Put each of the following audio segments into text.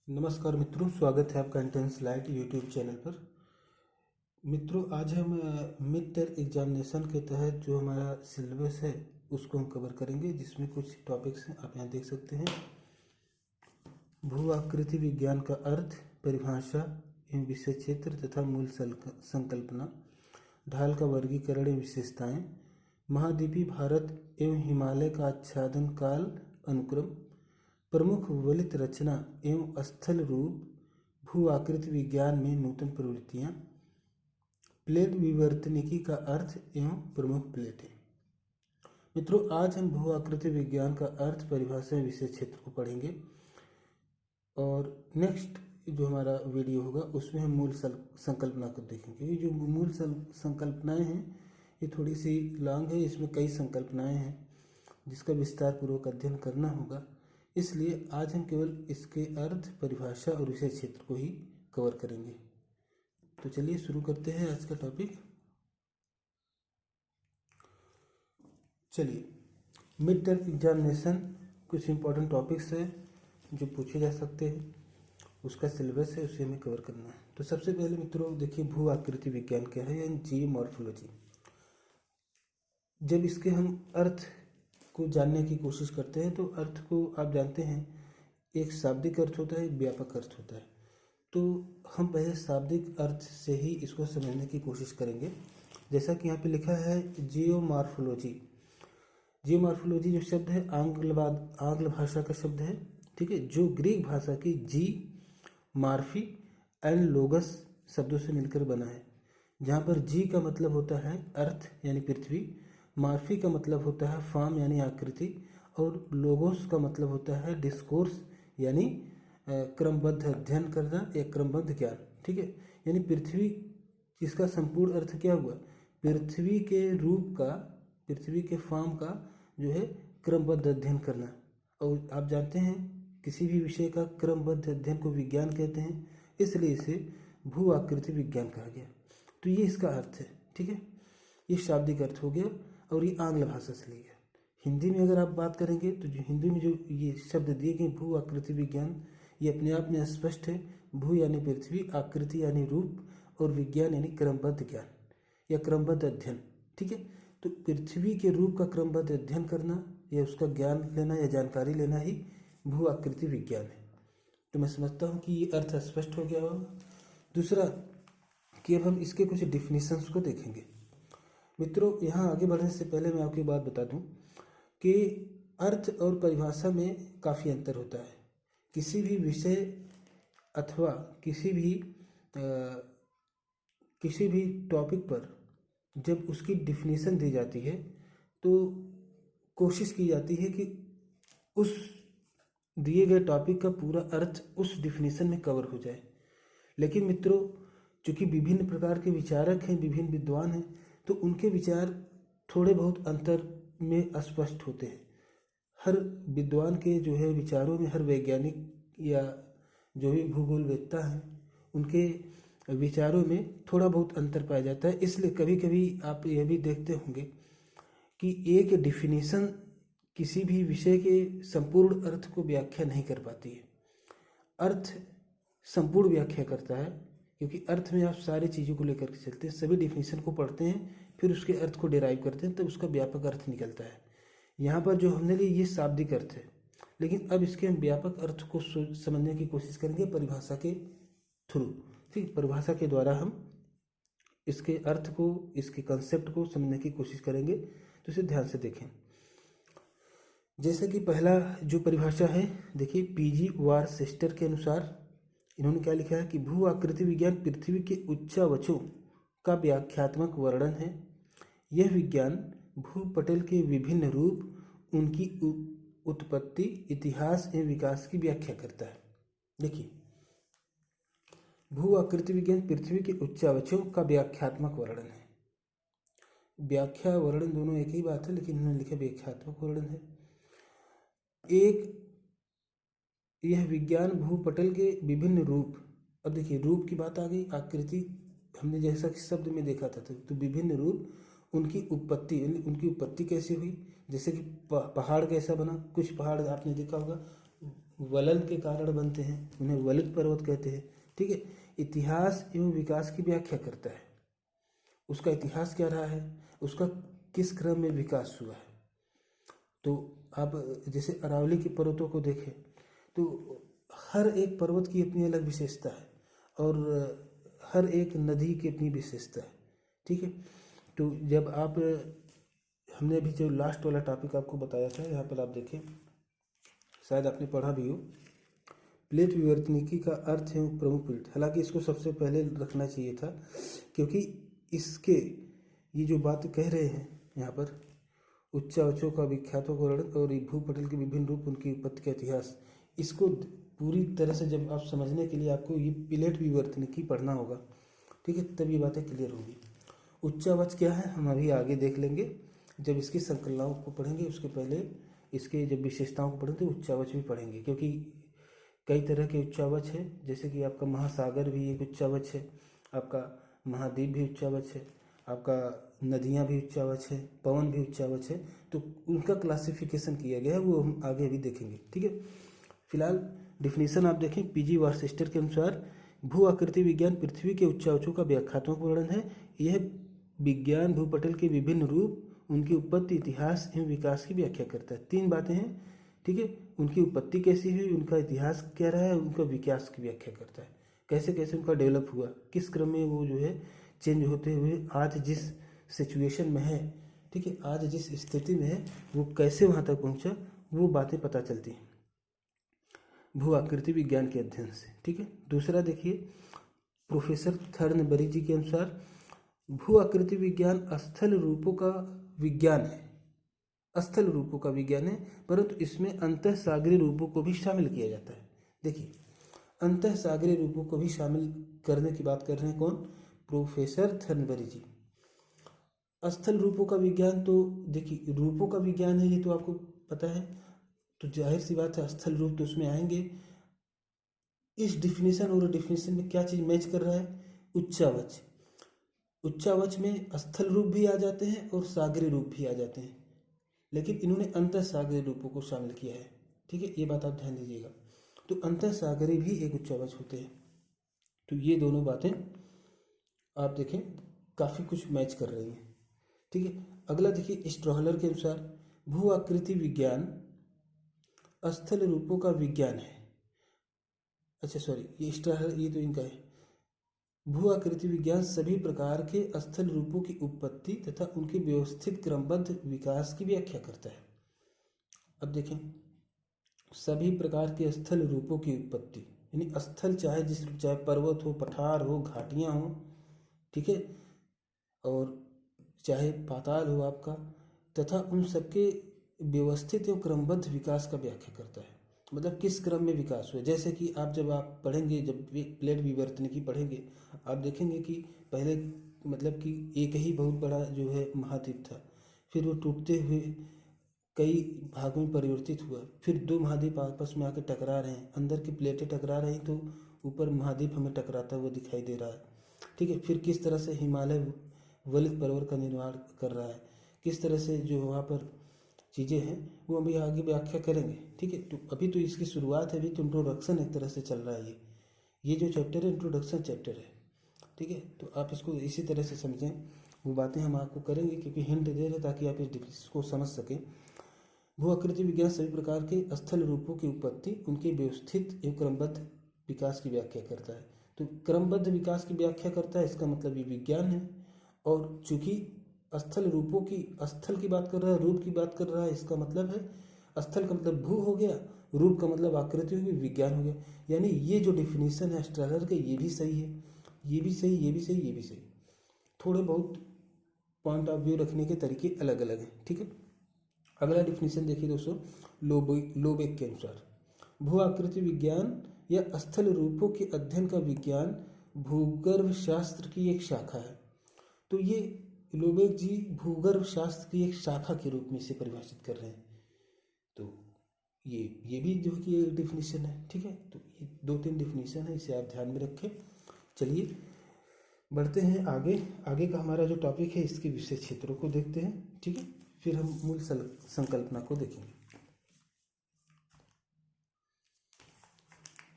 नमस्कार मित्रों, स्वागत है आपका इंटेंस लाइट यूट्यूब चैनल पर। मित्रों, आज हम मिड टर्म एग्जामिनेशन के तहत जो हमारा सिलेबस है उसको हम कवर करेंगे, जिसमें कुछ टॉपिक्स हैं, आप यहाँ देख सकते हैं। भू आकृति विज्ञान का अर्थ, परिभाषा एवं विषय क्षेत्र तथा मूल संकल्पना, ढाल का वर्गीकरण एवं विशेषताएं, महाद्वीपीय भारत एवं हिमालय का आच्छादन काल अनुक्रम, प्रमुख वलित रचना एवं स्थल रूप, भू आकृति विज्ञान में नूतन प्रवृत्तियाँ, प्लेट विवर्तनिकी का अर्थ एवं प्रमुख प्लेटें। मित्रों, आज हम भू आकृति विज्ञान का अर्थ, परिभाषा एवं विषय क्षेत्र को पढ़ेंगे और नेक्स्ट जो हमारा वीडियो होगा उसमें हम मूल संकल्पना को देखेंगे। ये जो मूल संकल्पनाएं हैं ये थोड़ी सी लॉन्ग है, इसमें कई संकल्पनाएं हैं जिसका विस्तार पूर्वक अध्ययन करना होगा, इसलिए आज हम केवल इसके अर्थ, परिभाषा और विषय क्षेत्र को ही कवर करेंगे। तो चलिए शुरू करते हैं आज का टॉपिक। चलिए, मिड टर्म एग्जामिनेशन कुछ इंपॉर्टेंट टॉपिक्स है जो पूछे जा सकते हैं, उसका सिलेबस है, उसे हमें कवर करना है। तो सबसे पहले मित्रों देखिए, भू आकृति विज्ञान क्या है, यानी जियोमॉर्फोलॉजी। जब इसके हम अर्थ को जानने की कोशिश करते हैं तो अर्थ को आप जानते हैं, एक शाब्दिक अर्थ होता है, एक व्यापक अर्थ होता है। तो हम पहले शाब्दिक अर्थ से ही इसको समझने की कोशिश करेंगे। जैसा कि यहाँ पे लिखा है जियोमॉर्फोलॉजी। जियोमॉर्फोलॉजी जो शब्द है आंग्ल भाषा का शब्द है, ठीक है, जो ग्रीक भाषा की जी, मार्फी एंड लोगस शब्दों से मिलकर बना है। जहाँ पर जी का मतलब होता है अर्थ यानी पृथ्वी, मार्फी का मतलब होता है फॉर्म यानी आकृति, और लोगोस का मतलब होता है डिस्कोर्स यानी क्रमबद्ध अध्ययन करना या क्रमबद्ध ज्ञान, ठीक है। यानी पृथ्वी, इसका संपूर्ण अर्थ क्या हुआ, पृथ्वी के रूप का, पृथ्वी के फॉर्म का जो है क्रमबद्ध अध्ययन करना। और आप जानते हैं किसी भी विषय का क्रमबद्ध अध्ययन को विज्ञान कहते हैं, इसलिए इसे भू आकृति विज्ञान कहा गया। तो ये इसका अर्थ है, ठीक है। ये शाब्दिक अर्थ हो गया और ये आंग्ल भाषा से लिया। हिंदी में अगर आप बात करेंगे तो जो हिंदी में जो ये शब्द दिए गए भू आकृति विज्ञान, ये अपने आप में स्पष्ट है। भू यानी पृथ्वी, आकृति यानी रूप और विज्ञान यानी क्रमबद्ध ज्ञान या क्रमबद्ध अध्ययन, ठीक है। तो पृथ्वी के रूप का क्रमबद्ध अध्ययन करना या उसका ज्ञान लेना या जानकारी लेना ही भू आकृति विज्ञान है। तो मैं समझता हूँ कि ये अर्थ स्पष्ट हो गया होगा। दूसरा कि अब हम इसके कुछ डिफिनीशंस को देखेंगे। मित्रों, यहाँ आगे बढ़ने से पहले मैं आपको बात बता दूं कि अर्थ और परिभाषा में काफ़ी अंतर होता है। किसी भी विषय अथवा किसी भी टॉपिक पर जब उसकी डिफिनीशन दी जाती है तो कोशिश की जाती है कि उस दिए गए टॉपिक का पूरा अर्थ उस डिफिनीशन में कवर हो जाए। लेकिन मित्रों, चूँकि विभिन्न प्रकार के विचारक हैं, विभिन्न विद्वान हैं, तो उनके विचार थोड़े बहुत अंतर में अस्पष्ट होते हैं। हर विद्वान के जो है विचारों में, हर वैज्ञानिक या जो भी भूगोलवेत्ता हैं उनके विचारों में थोड़ा बहुत अंतर पाया जाता है। इसलिए कभी कभी आप यह भी देखते होंगे कि एक डिफिनीशन किसी भी विषय के संपूर्ण अर्थ को व्याख्या नहीं कर पाती है। अर्थ संपूर्ण व्याख्या करता है, क्योंकि अर्थ में आप सारी चीज़ों को लेकर के चलते हैं, सभी डिफिनीशन को पढ़ते हैं, फिर उसके अर्थ को डिराइव करते हैं, तब उसका व्यापक अर्थ निकलता है। यहाँ पर जो हमने लिए ये शाब्दिक अर्थ है, लेकिन अब इसके हम व्यापक अर्थ को समझने की कोशिश करेंगे परिभाषा के थ्रू, ठीक। परिभाषा के द्वारा हम इसके अर्थ को, इसके कंसेप्ट को समझने की कोशिश करेंगे। तो इसे ध्यान से देखें। जैसे कि पहला जो परिभाषा है, देखिए, पीजी वारचेस्टर के अनुसार इन्होंने क्या लिखा है कि भू आकृति विज्ञान पृथ्वी के उच्चावचों का व्याख्यात्मक वर्णन है। यह विज्ञान भूपटल के विभिन्न रूप, उनकी उत्पत्ति, इतिहास एवं विकास की व्याख्या करता है। देखिए, भू आकृति विज्ञान पृथ्वी के उच्चावचों का व्याख्यात्मक वर्णन है। व्याख्या वर्णन दोनों एक ही बात है, लेकिन इन्होंने लिखा व्याख्यात्मक वर्णन है। एक, यह विज्ञान भूपटल के विभिन्न रूप, अब देखिए रूप की बात आ गई, आकृति हमने जैसा कि शब्द में देखा था, तो विभिन्न रूप, उनकी उत्पत्ति कैसे हुई, जैसे कि पहाड़ कैसा बना। कुछ पहाड़ आपने देखा होगा वलन के कारण बनते हैं, उन्हें वलित पर्वत कहते हैं। ठीक है, इतिहास एवं विकास की व्याख्या करता है, उसका इतिहास क्या रहा है, उसका किस क्रम में विकास हुआ है। तो आप जैसे अरावली के पर्वतों को देखें तो हर एक पर्वत की अपनी अलग विशेषता है और हर एक नदी की अपनी विशेषता है। ठीक है, तो जब आप हमने अभी जो लास्ट वाला टॉपिक आपको बताया था, यहाँ पर आप देखें, शायद आपने पढ़ा भी हो, प्लेट विवर्तनिकी का अर्थ है प्रमुख प्लेट। हालांकि इसको सबसे पहले रखना चाहिए था, क्योंकि इसके ये जो बात कह रहे हैं यहाँ पर, उच्चावचों का विख्यातों को वर्णन और भूपटल के विभिन्न रूप, उनकी उत्पत्ति का इतिहास, इसको पूरी तरह से जब आप समझने के लिए आपको ये प्लेट विवर्तनिकी पढ़ना होगा। ठीक है, तब ये बातें क्लियर होंगी। उच्चावच क्या है हम अभी आगे देख लेंगे, जब इसकी संकलनाओं को पढ़ेंगे। उसके पहले इसके जब विशेषताओं को पढ़ेंगे तो उच्चावच भी पढ़ेंगे, क्योंकि कई तरह के उच्चावच है। जैसे कि आपका महासागर भी एक उच्चावच है, आपका महाद्वीप भी उच्चावच है, आपका नदियाँ भी उच्चावच है, पवन भी उच्चावच है। तो उनका क्लासिफिकेशन किया गया है, वो हम आगे अभी देखेंगे। ठीक है, फिलहाल डिफिनीशन आप देखें, पीजी वार्सेस्टर के अनुसार भू आकृति विज्ञान पृथ्वी के उच्चावचों का व्याख्यात्मक वर्णन है। यह विज्ञान भूपटल के विभिन्न रूप, उनकी उत्पत्ति, इतिहास एवं विकास की व्याख्या करता है। 3 बातें हैं। ठीक है, उनकी उत्पत्ति कैसी हुई, उनका इतिहास क्या रहा है, उनका विकास की व्याख्या करता है, कैसे कैसे उनका डेवलप हुआ, किस क्रम में वो जो है चेंज होते हुए आज जिस सिचुएशन में है, ठीक है, आज जिस स्थिति में है, वो कैसे वहाँ तक पहुँचा, वो बातें पता चलती हैं भू आकृति विज्ञान के अध्ययन से। ठीक है, दूसरा देखिए, प्रोफेसर थर्नबरी जी के अनुसार भू आकृति विज्ञान स्थल रूपों का विज्ञान है, स्थल रूपों का विज्ञान है, परंतु इसमें अंतः सागरीय रूपों को भी शामिल किया जाता है। देखिए, अंतः सागरीय रूपों को भी शामिल करने की बात कर रहे हैं कौन, प्रोफेसर थर्नबरी जी। स्थल रूपों का विज्ञान, तो देखिए रूपों का विज्ञान है, ये तो आपको पता है, तो जाहिर सी बात है स्थल रूप तो उसमें आएंगे। इस डिफिनेशन और डिफिनेशन में क्या चीज़ मैच कर रहा है, उच्चावच। उच्चावच में स्थल रूप भी आ जाते हैं और सागरीय रूप भी आ जाते हैं, लेकिन इन्होंने अंतः सागरीय रूपों को शामिल किया है। ठीक है, ये बात आप ध्यान दीजिएगा। तो अंतः सागरीय भी एक उच्चावच होते हैं। तो ये दोनों बातें आप देखें काफ़ी कुछ मैच कर रही हैं। ठीक है, अगला देखिए, स्ट्रॉहलर के अनुसार भू आकृति विज्ञान स्थल रूपों का विज्ञान है। अच्छा सॉरी, ये स्ट्रॉहलर, ये तो इनका है। भू आकृति विज्ञान सभी प्रकार के स्थल रूपों की उत्पत्ति तथा उनके व्यवस्थित क्रमबद्ध विकास की व्याख्या करता है। अब देखें, सभी प्रकार के स्थल रूपों की उत्पत्ति, यानी स्थल चाहे पर्वत हो, पठार हो, घाटियाँ हो, ठीक है, और चाहे पाताल हो आपका, तथा उन सबके व्यवस्थित एवं क्रमबद्ध विकास का व्याख्या करता है। मतलब किस क्रम में विकास हुआ। जैसे कि जब आप पढ़ेंगे, जब प्लेट विवर्तनिकी पढ़ेंगे, आप देखेंगे कि पहले मतलब कि एक ही बहुत बड़ा जो है महाद्वीप था, फिर वो टूटते हुए कई भागों में परिवर्तित हुआ, फिर 2 महाद्वीप आपस में आकर टकरा रहे हैं, अंदर की प्लेटें टकरा रही, तो ऊपर महाद्वीप हमें टकराता हुआ दिखाई दे रहा है। ठीक है, फिर किस तरह से हिमालय वलित पर्वत का निर्माण कर रहा है, किस तरह से जो वहाँ पर चीज़ें हैं वो अभी आगे व्याख्या करेंगे। ठीक है, तो अभी तो इसकी शुरुआत है, अभी तो इंट्रोडक्शन एक तरह से चल रहा है। ये जो चैप्टर है इंट्रोडक्शन चैप्टर है। ठीक है, तो आप इसको इसी तरह से समझें, वो बातें हम आपको करेंगे क्योंकि हिंट दे रहे ताकि आप इसको समझ सकें। भू आकृति विज्ञान सभी प्रकार के स्थल रूपों की उत्पत्ति, उनके व्यवस्थित एवं क्रमबद्ध विकास की व्याख्या करता है। तो क्रमबद्ध विकास की व्याख्या करता है, इसका मतलब ये विज्ञान है। और चूंकि स्थल रूपों की, स्थल की बात कर रहा है, रूप की बात कर रहा है, इसका मतलब है स्थल का मतलब भू हो गया, रूप का मतलब आकृति होगी, विज्ञान हो गया। यानी ये जो डिफिनीशन है स्ट्रॉलर के, ये भी सही है, ये भी सही, ये भी सही, ये भी सही। थोड़े बहुत पॉइंट ऑफ व्यू रखने के तरीके अलग अलग हैं। ठीक है, अगला डिफिनीशन देखिए दोस्तों, लोबेक के अनुसार भू आकृति विज्ञान या स्थल रूपों के अध्ययन का विज्ञान भूगर्भ शास्त्र की एक शाखा है। तो ये लोबेक जी भूगर्भ शास्त्र की एक शाखा के रूप में इसे परिभाषित कर रहे हैं। तो ये भी जो कि एक डिफिनीशन है। ठीक है, तो ये 2-3 डिफिनीशन है, इसे आप ध्यान में रखें। चलिए बढ़ते हैं आगे। आगे का हमारा जो टॉपिक है, इसके विषय क्षेत्रों को देखते हैं। ठीक है, फिर हम मूल संकल्पना को देखेंगे।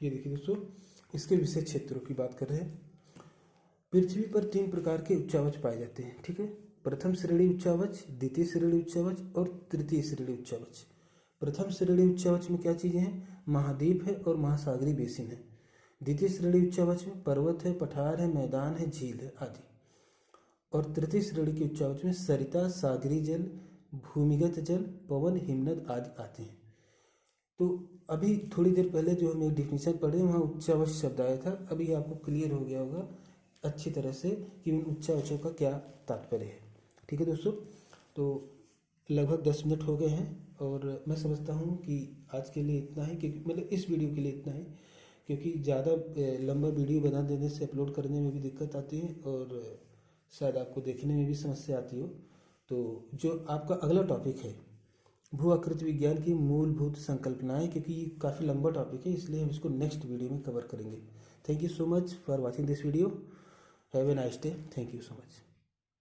ये देखिए दोस्तों, इसके विषय क्षेत्रों की बात कर रहे हैं। पृथ्वी पर 3 प्रकार के उच्चावच पाए जाते हैं, ठीक है। प्रथम श्रेणी उच्चावच, द्वितीय श्रेणी उच्चावच और तृतीय श्रेणी उच्चावच। प्रथम श्रेणी उच्चावच में क्या चीज़ें हैं? महाद्वीप है और महासागरीय बेसिन है। द्वितीय श्रेणी उच्चावच में पर्वत है, पठार है, मैदान है, झील है आदि। और तृतीय श्रेणी के उच्चावच में सरिता, सागरीय जल, भूमिगत जल, पवन, हिमनद आदि आते हैं। तो अभी थोड़ी देर पहले जो हम एक डिफिनीशन पढ़े वहाँ उच्चावच शब्द आया था। अभी आपको क्लियर हो गया होगा अच्छी तरह से कि उन उच्चावचों का क्या तात्पर्य है। ठीक है दोस्तों, तो लगभग 10 मिनट हो गए हैं और मैं समझता हूँ कि आज के लिए इतना ही, क्योंकि मतलब इस वीडियो के लिए इतना ही, क्योंकि ज़्यादा लंबा वीडियो बना देने से अपलोड करने में भी दिक्कत आती है और शायद आपको देखने में भी समस्या आती हो। तो जो आपका अगला टॉपिक है भू आकृति विज्ञान की मूलभूत संकल्पनाएं, क्योंकि ये काफ़ी लंबा टॉपिक है इसलिए हम इसको नेक्स्ट वीडियो में कवर करेंगे। Thank you so much for watching this video. Have a nice day. Thank you so much.